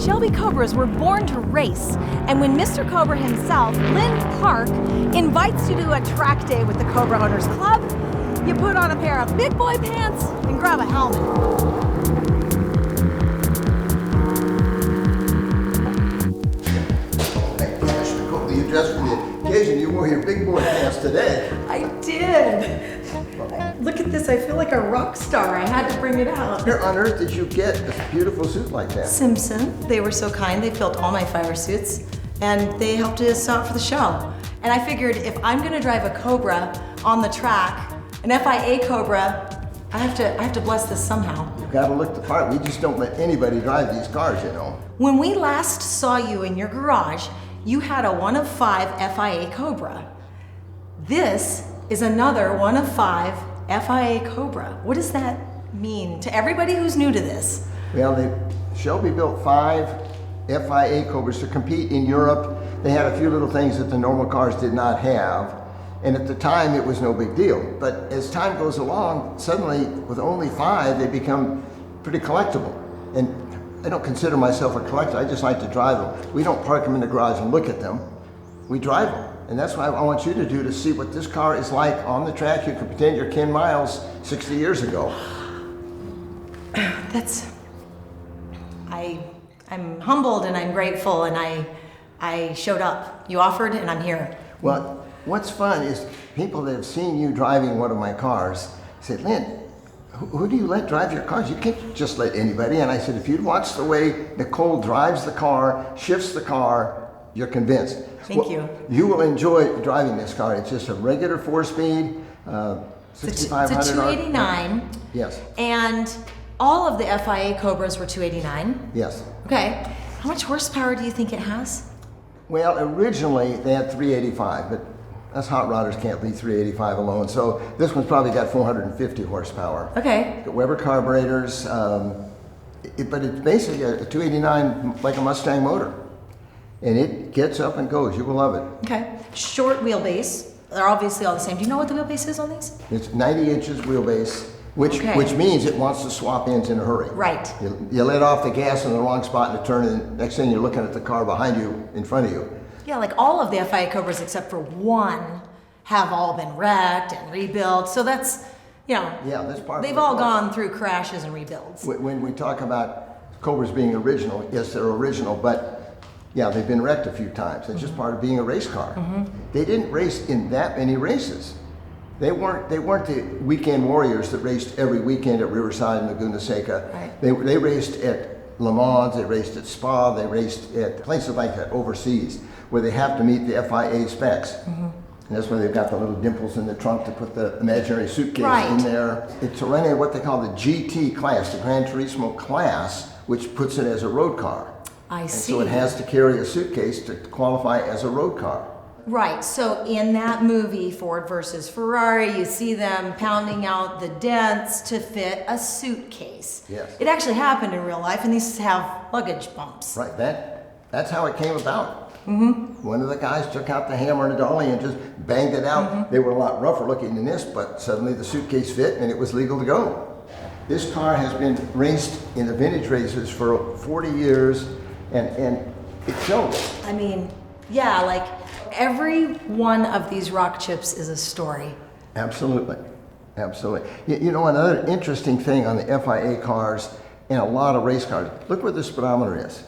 Shelby Cobras were born to race, and when Mr. Cobra himself, Lynn Park, invites you to a track day with the Cobra Owners Club, you put on a pair of big boy pants and grab a helmet. You dressed for the occasion. You wore your big boy pants today. I did. Look at this. I feel like a rock star. I had to bring it out. Where on earth did you get a beautiful suit like that? Simpson. They were so kind. They filled all my fire suits, and they helped us out for the show. And I figured if I'm going to drive a Cobra on the track, an FIA Cobra, I have to bless this somehow. You've got to look the part. We just don't let anybody drive these cars, you know. When we last saw you in your garage, you had a 1 of 5 FIA Cobra. This is another 1 of 5 FIA Cobra. What does that mean to everybody who's new to this? Well, Shelby built 5 FIA Cobras to compete in Europe. They had a few little things that the normal cars did not have. And at the time, it was no big deal. But as time goes along, suddenly, with only 5, they become pretty collectible. And I don't consider myself a collector. I just like to drive them. We don't park them in the garage and look at them. We drive them. And that's what I want you to do, to see what this car is like on the track. You can pretend you're Ken Miles 60 years ago. I'm humbled and I'm grateful, and I showed up. You offered and I'm here. Well, what's fun is people that have seen you driving one of my cars said, Lynn, who do you let drive your cars? You can't just let anybody. And I said, if you'd watch the way Nicole drives the car, shifts the car, you're convinced. Thank you. You will enjoy driving this car. It's just a regular 4-speed, 6,500. It's a 289. Yes. And all of the FIA Cobras were 289. Yes. Okay. How much horsepower do you think it has? Well, originally they had 385, but us hot rodders can't leave 385 alone. So this one's probably got 450 horsepower. Okay. Got Weber carburetors, but it's basically a 289 like a Mustang motor. And it gets up and goes. You will love it. Okay. Short wheelbase. They're obviously all the same. Do you know what the wheelbase is on these? It's 90 inches wheelbase, which means it wants to swap ends in a hurry. Right. You let off the gas in the wrong spot in the turn, and next thing you're looking at the car behind you, in front of you. Yeah, like all of the FIA Cobras except for one have all been wrecked and rebuilt. So that's, yeah, that's part of it. They've all gone through crashes and rebuilds. When we talk about Cobras being original, yes, they're original, but yeah, they've been wrecked a few times. It's just part of being a race car. They didn't race in that many races. They weren't the weekend warriors that raced every weekend at Riverside and Laguna Seca. Right. They raced at Le Mans, they raced at Spa, they raced at places like that overseas, where they have to meet the FIA specs. And that's why they've got the little dimples in the trunk to put the imaginary suitcase in there. It's running what they call the GT class, the Gran Turismo class, which puts it as a road car. I see. So it has to carry a suitcase to qualify as a road car. Right, so in that movie, Ford versus Ferrari, you see them pounding out the dents to fit a suitcase. Yes. It actually happened in real life, and these have luggage bumps. Right, that's how it came about. One of the guys took out the hammer and a dolly and just banged it out. They were a lot rougher looking than this, but suddenly the suitcase fit and it was legal to go. This car has been raced in the vintage races for 40 years, and it shows. I mean, yeah, like every one of these rock chips is a story. Absolutely, absolutely. You know, another interesting thing on the FIA cars and a lot of race cars, look where the speedometer is.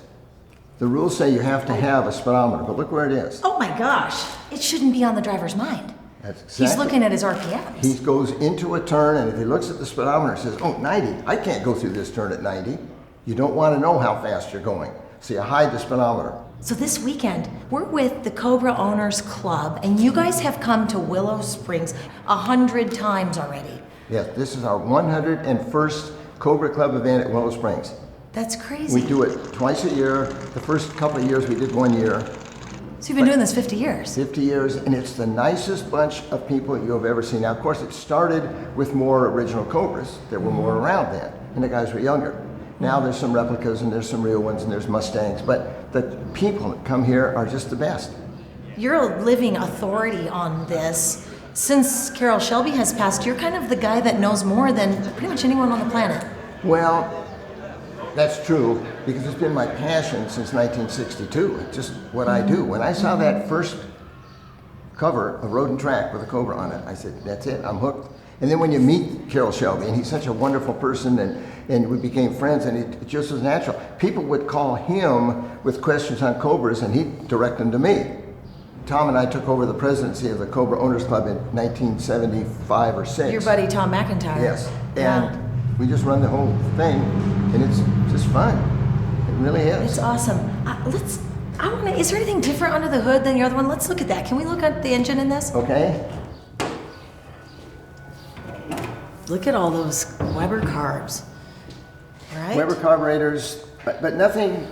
The rules say you have to have a speedometer, but look where it is. Oh my gosh, it shouldn't be on the driver's mind. That's exactly. He's looking at his RPMs. He goes into a turn, and if he looks at the speedometer and says, oh, 90, I can't go through this turn at 90. You don't want to know how fast you're going, so you hide the speedometer. So this weekend, we're with the Cobra Owners Club, and you guys have come to Willow Springs 100 times already. Yes, this is our 101st Cobra Club event at Willow Springs. That's crazy. We do it twice a year. The first couple of years we did 1 year. So you've been doing this 50 years. 50 years, and it's the nicest bunch of people you have ever seen. Now, of course, it started with more original Cobras. There were more around then, and the guys were younger. Now there's some replicas, and there's some real ones, and there's Mustangs, but the people that come here are just the best. You're a living authority on this. Since Carroll Shelby has passed, you're kind of the guy that knows more than pretty much anyone on the planet. Well, That's true, because it's been my passion since 1962. It's just what I do. When I saw that first cover of Road and Track with a Cobra on it, I said, that's it, I'm hooked. And then when you meet Carroll Shelby, and he's such a wonderful person, and we became friends, and it just was natural. People would call him with questions on Cobras, and he'd direct them to me. Tom and I took over the presidency of the Cobra Owners Club in 1975 or 6. Your buddy Tom McIntyre. Yes, Yeah. and we just run the whole thing, and it's just fun. It really is. It's awesome. Is there anything different under the hood than the other one? Let's look at that. Can we look at the engine in this? Okay. Look at all those Weber carbs. Right? Weber carburetors, but nothing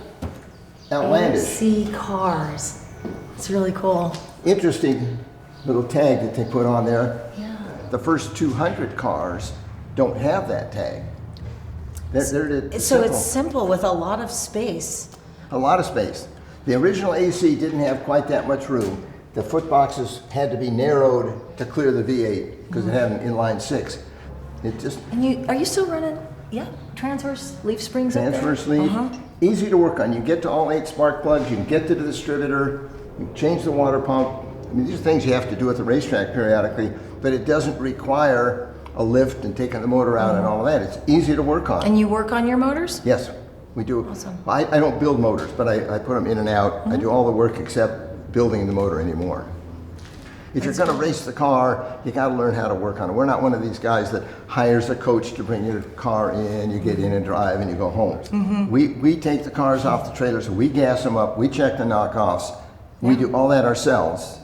outlandish. AC cars. It's really cool. Interesting little tag that they put on there. Yeah. The first 200 cars don't have that tag. They're So it's simple with a lot of space. a lot of space. The original AC didn't have quite that much room. The foot boxes had to be narrowed to clear the V8 because it had an inline 6. It just And are you still running? Yeah, transverse leaf springs up there? transfer sleeve, Uh-huh. easy to work on. You get to all 8 spark plugs, you can get to the distributor, you can change the water pump. I mean, these are things you have to do at the racetrack periodically, but it doesn't require a lift and taking the motor out and all of that. It's easy to work on. And you work on your motors? Yes, we do. Awesome. I don't build motors, but I put them in and out. I do all the work except building the motor anymore. If you're going to race the car, you got to learn how to work on it. We're not one of these guys that hires a coach to bring your car in, you get in and drive, and you go home. We take the cars off the trailers, we gas them up, we check the knockoffs. We do all that ourselves.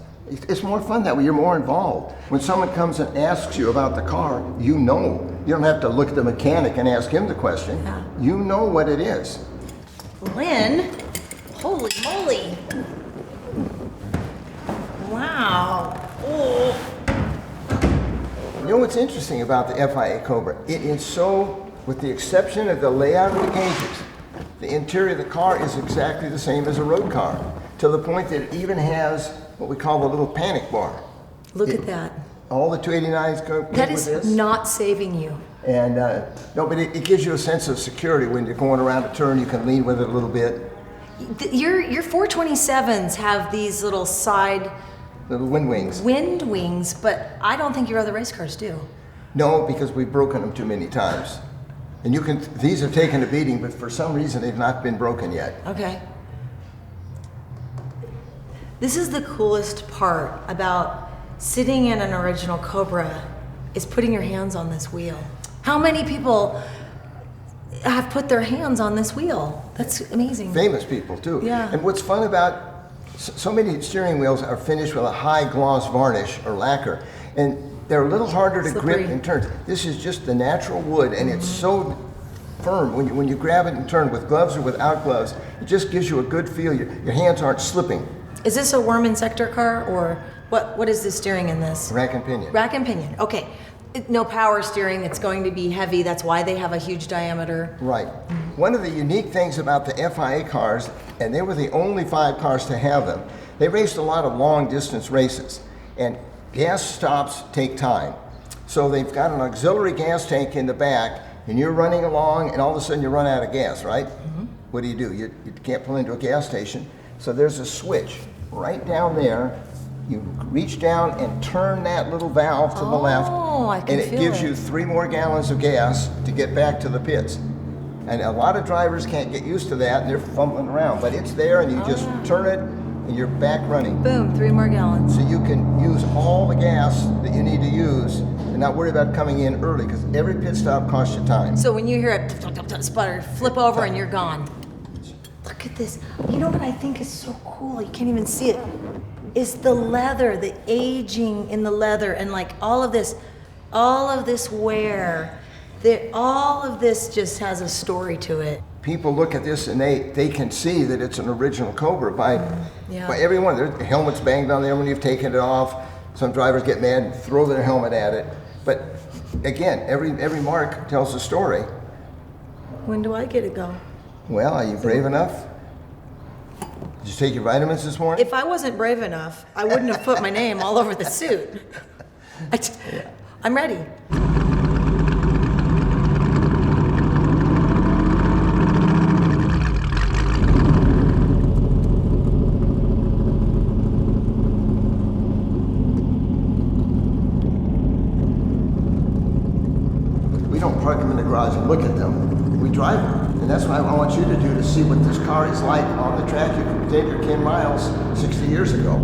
It's more fun that way. You're more involved. When someone comes and asks you about the car, you know. You don't have to look at the mechanic and ask him the question. Yeah. You know what it is. Lynn, holy moly. Wow. Oh. You know what's interesting about the FIA Cobra? It is so, with the exception of the layout of the gauges, the interior of the car is exactly the same as a road car, to the point that it even has what we call the little panic bar. Look at that. All the 289s go That with is this. not saving you. And no, but it gives you a sense of security when you're going around a turn. You can lean with it a little bit. Your 427s have these little side Little wind wings. wind wings, but I don't think your other race cars do. No, because we've broken them too many times. And these have taken a beating, but for some reason they've not been broken yet. Okay. This is the coolest part about sitting in an original Cobra is putting your hands on this wheel. How many people have put their hands on this wheel? That's amazing. Famous people too. Yeah. And what's fun about so many steering wheels are finished with a high gloss varnish or lacquer, and they're a little harder to Slippery. grip in turns. This is just the natural wood, and it's so firm when you grab it and turn with gloves or without gloves. It just gives you a good feel. Your hands aren't slipping. Is this a Worman sector car or what is the steering in this? Rack and pinion. Rack and pinion. Okay. No power steering. It's going to be heavy. That's why they have a huge diameter. Right. One of the unique things about the FIA cars, and they were the only 5 cars to have them, they raced a lot of long distance races, and gas stops take time. So they've got an auxiliary gas tank in the back, and you're running along, and all of a sudden you run out of gas, right? What do? You can't pull into a gas station. So there's a switch right down there. You reach down and turn that little valve to the left, I can and it feel gives it. you 3 more gallons of gas to get back to the pits. And a lot of drivers can't get used to that, and they're fumbling around. But it's there, and you just turn it, and you're back running. Boom, 3 more gallons. So you can use all the gas that you need to use and not worry about coming in early, because every pit stop costs you time. So when you hear a sputter, flip over and you're gone. Look at this. You know what I think is so cool? You can't even see it. Is the leather, the aging in the leather, and like all of this wear. All of this just has a story to it. People look at this and they can see that it's an original Cobra by everyone. There's helmets banged on there when you've taken it off. Some drivers get mad and throw their helmet at it. But again, every mark tells a story. When do I get to go? Well, are you brave enough? Did you take your vitamins this morning? If I wasn't brave enough, I wouldn't have put my name all over the suit. I'm ready. garage and look at them. We drive them. And that's what I want you to do, to see what this car is like on the track. You can take your 10 miles 60 years ago.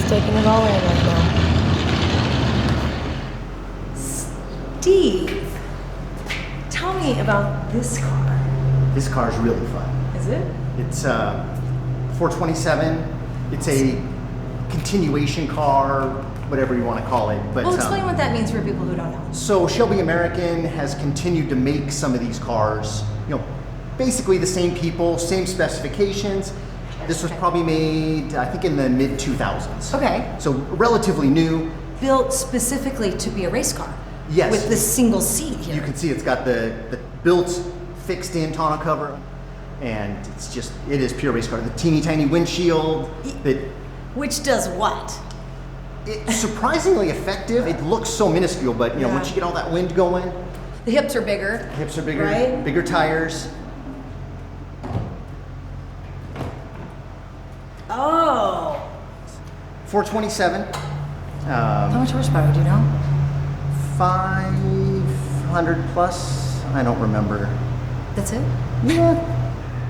taking it all in right now. Steve, tell me about this car. This car is really fun. Is it? It's 427. It's a continuation car, whatever you want to call it. But Well, explain what that means for people who don't know. so Shelby American has continued to make some of these cars, basically the same people, same specifications. This was probably made, I think, in the mid 2000s. Okay. So relatively new. Built specifically to be a race car. Yes. With this single seat here. You can see it's got the built fixed in tonneau cover, and it is pure race car. The teeny tiny windshield, Which does what? it's surprisingly effective. It looks so minuscule, but Yeah. once you get all that wind going, The hips are bigger. hips are bigger, Right? bigger tires. Oh. 427, How much horsepower, do you know? 500 plus. I don't remember. That's it? Yeah,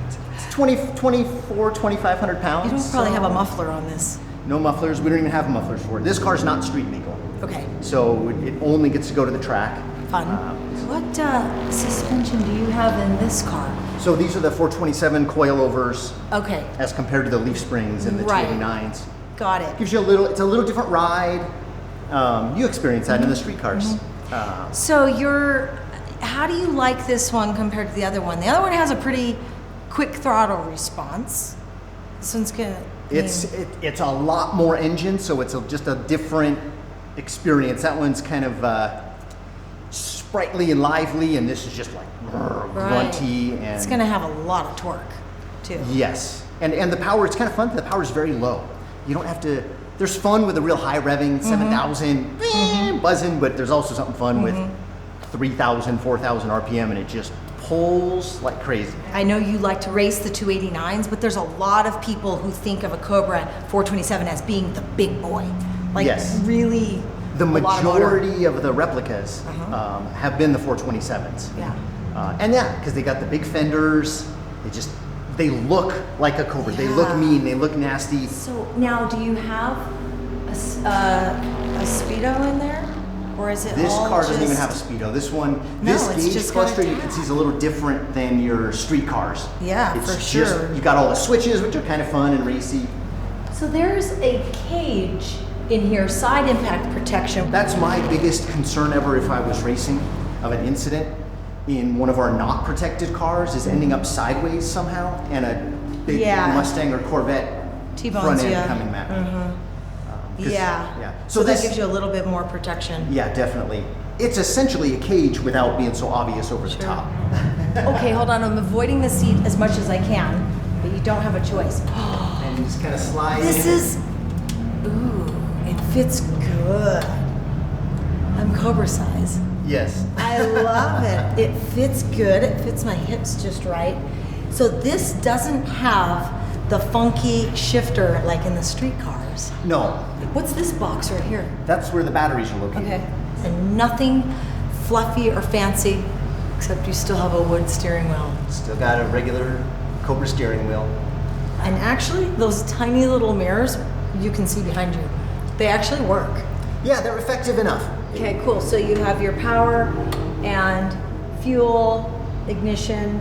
it's 2,500 pounds. You don't probably have a so- muffler on this. No mufflers. We don't even have mufflers for it. This car's not street legal, Okay. so it only gets to go to the track. Fun. What suspension do you have in this car? So these are the 427 coilovers Okay. as compared to the leaf springs and the Right. 289s. Got it. Gives you it's a little different ride. You experience that in the street cars. So how do you like this one compared to the other one? The other one has a pretty quick throttle response. This one's gonna. It's a lot more engine, so it's just a different experience. That one's kind of sprightly and lively, and this is just like grunty and. It's gonna have a lot of torque, too. Yes, and the power. It's kind of fun. The power is very low. You don't have to. There's fun with a real high revving 7,000 buzzing, but there's also something fun with 3,000, 4,000 RPM, and it just pulls like crazy. I know you like to race the 289s, but there's a lot of people who think of a Cobra 427 as being the big boy. Like Yes. really. The a lot of motor. majority of the replicas have been the 427s. Yeah. And yeah, because they got the big fenders. They look like a Cobra. They look Yeah. mean. They look nasty. So now, do you have a Speedo in there? Or is it This all car doesn't even just- have a Speedo. This one, No, this it's gauge just got a cluster, you can tag. see is a little different than your street cars. Yeah, It's for just, sure. You got all the switches, which are kind of fun and racy. So there's a cage in here, side impact protection. That's my biggest concern ever if I was racing of an incident in one of our not protected cars is ending up sideways somehow and a big Yeah. Mustang or Corvette T-bones front end you. coming at me. 'Cause- Yeah. yeah. So that this, gives you a little bit more protection. yeah, definitely. It's essentially a cage without being so obvious over the top. Okay, hold on. I'm avoiding the seat as much as I can, but you don't have a choice. And you just kind of slide This in. is. Ooh, it fits good. I'm Cobra size. Yes. I love it. It fits good. It fits my hips just right. So this doesn't have the funky shifter like in the street cars. No, What's this box right here? that's where the batteries are located. Okay. And nothing fluffy or fancy, except you still have a wood steering wheel. Still got a regular Cobra steering wheel. And actually, those tiny little mirrors you can see behind you, they actually work. Yeah, they're effective enough. Okay, cool. So you have your power and fuel, ignition.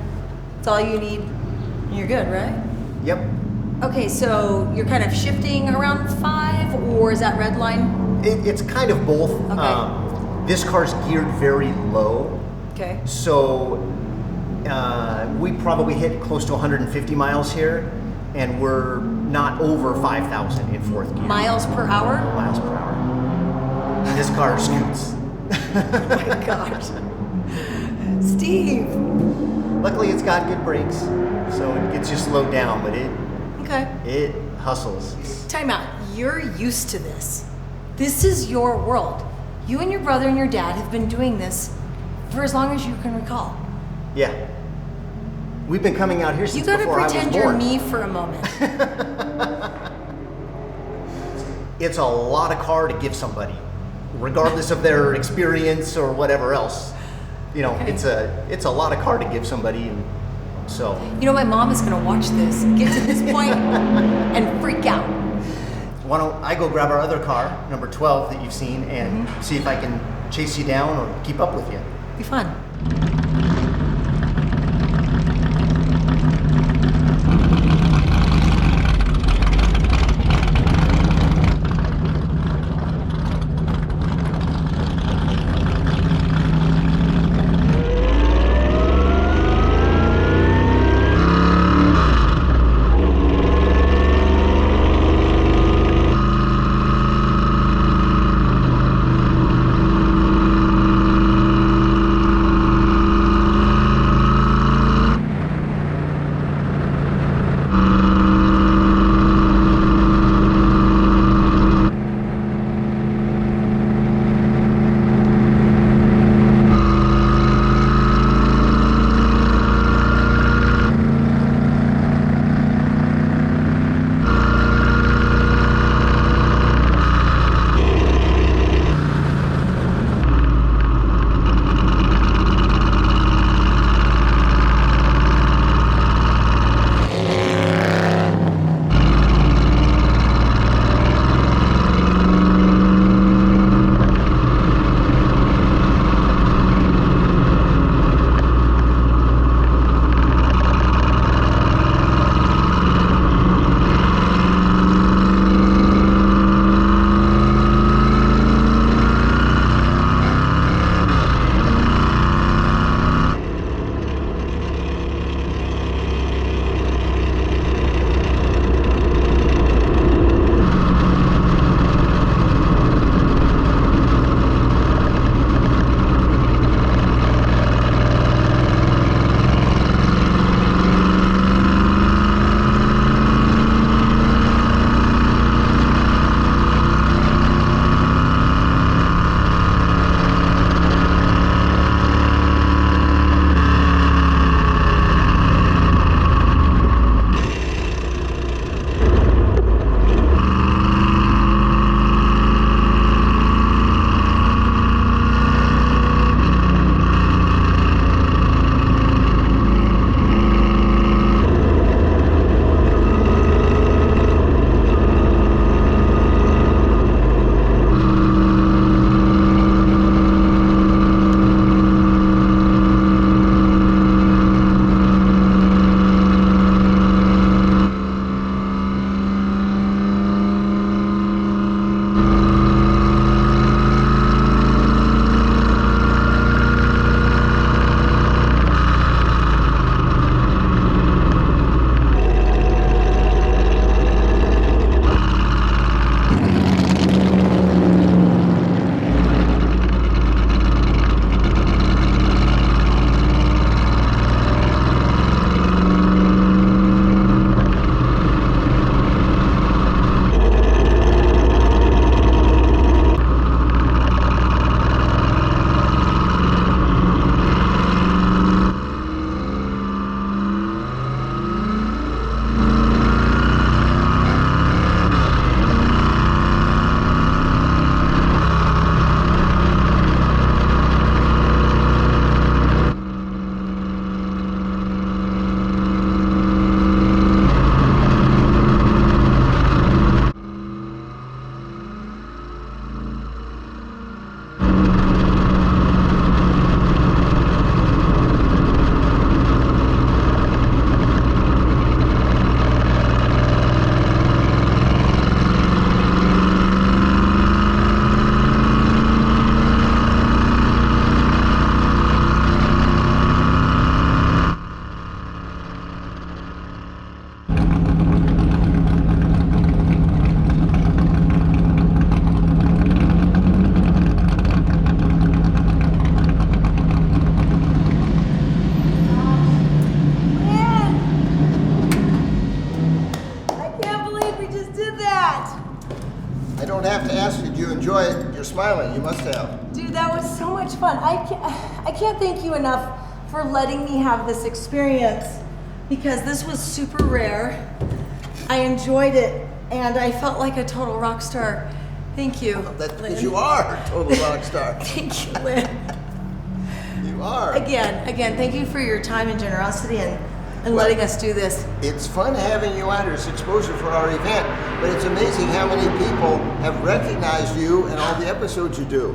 That's all you need. You're good, right? Yep. Okay, so you're kind of shifting around 5, or is that red line? It's kind of both. Okay. This car's geared very low, Okay. so we probably hit close to 150 miles here, and we're not over 5,000 in fourth gear. Miles per hour? Miles per hour. This car scoots. Oh my gosh. Steve. Luckily, it's got good brakes, so it gets you slowed down, but Okay. it hustles. Time out. You're used to this. This is your world. You and your brother and your dad have been doing this for as long as you can recall. Yeah. We've been coming out here You since gotta before I was pretend you're born. me for a moment. It's a lot of car to give somebody, regardless of their experience or whatever else. Okay. It's a lot of car to give somebody, and so You know, my mom is gonna watch this, get to this point, and freak out. why don't I go grab our other car, number 12 that you've seen, and see if I can chase you down or keep up with you. Be fun. enjoy it. You're smiling. You must have. Dude, that was so much fun. I can't thank you enough for letting me have this experience because this was super rare. I enjoyed it and I felt like a total rock star. Thank you. That's because Lynn. you are a total rock star. Thank you, Lynn. You are. Again, thank you for your time and generosity and letting us do this. It's fun having you out. It's exposure for our event, but it's amazing how many people have recognized you and all the episodes you do.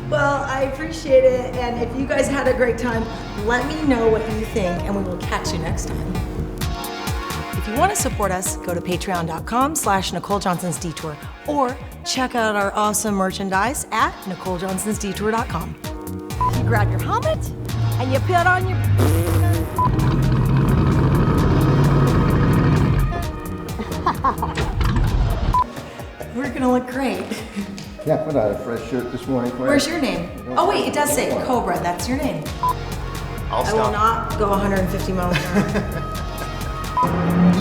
Well, I appreciate it, and if you guys had a great time, let me know what you think, and we will catch you next time. If you want to support us, go to patreon.com/Nicole Johnson's Detour, or check out our awesome merchandise at NicoleJohnson'sDetour.com. You grab your helmet, and you put on your... We're gonna look great. Yeah, I put out a fresh shirt this morning for you. Where's your name? Oh wait, it does say Cobra. That's your name. I'll I will stop. not go 150 miles an hour.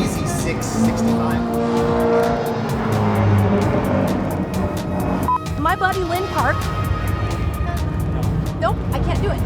Easy 665. My buddy Lynn Park. Nope, I can't do it.